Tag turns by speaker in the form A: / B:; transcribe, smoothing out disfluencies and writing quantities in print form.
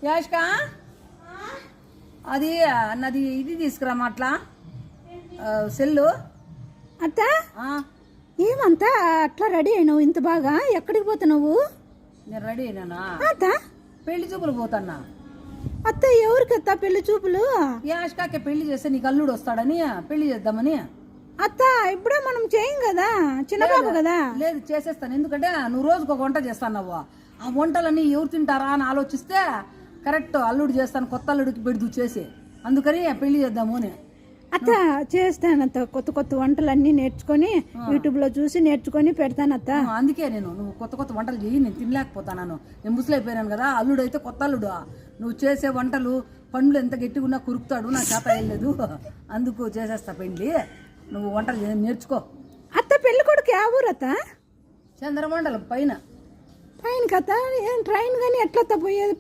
A: యాష్కా అది నాది ఇది తీసుకురా అట్లా సెల్లు.
B: అత్త ఏమంతా అట్లా రెడీ అయినావు ఇంత బాగా? ఎక్కడికి పోతున్నావు?
A: నేను రెడీ అయినా
B: అత్త.
A: పెళ్లి చూపులు పోతాన్నా.
B: అత్త ఎవరికత్తా పెళ్లి చూపులు?
A: యాష్కాకి పెళ్లి చేస్తే నీకు అల్లుడు వస్తాడని పెళ్లి చేద్దామని.
B: అత్త ఇప్పుడే మనం చేయం కదా, చిన్నబాబు కదా.
A: లేదు చేసేస్తాను, ఎందుకంటే నువ్వు రోజుకు ఒక వంట చేస్తావు. ఆ వంటలన్నీ ఎవరు తింటారా అని ఆలోచిస్తే కరెక్ట్ అల్లుడు చేస్తాను, కొత్త అల్లుడికి పెడుతూ చేసి, అందుకని పెళ్లి చేద్దాము అని.
B: అత్త చేస్తానత్త, కొత్త కొత్త వంటలన్నీ నేర్చుకొని యూట్యూబ్ లో చూసి నేర్చుకొని పెడతానత్త.
A: అందుకే నువ్వు కొత్త కొత్త వంటలు చెయ్యి, నేను తినలేకపోతాను. నేను ముసలైపోయాను కదా, అల్లుడు అయితే కొత్త అల్లుడు. నువ్వు చేసే వంటలు పండ్లు ఎంత గట్టిగా ఉన్నా కురుకుతాడు, నా చేత వెళ్ళలేదు. అందుకు చేసేస్తా పెళ్లి, నువ్వు వంటలు నేర్చుకో.
B: అత్త పెళ్లి కొడుకు ఏ ఊరు అత్త?
A: చంద్రమండలం పైన.
B: పైన కత్త ఏం ట్రైన్ కానీ ఎట్లా పోయేది?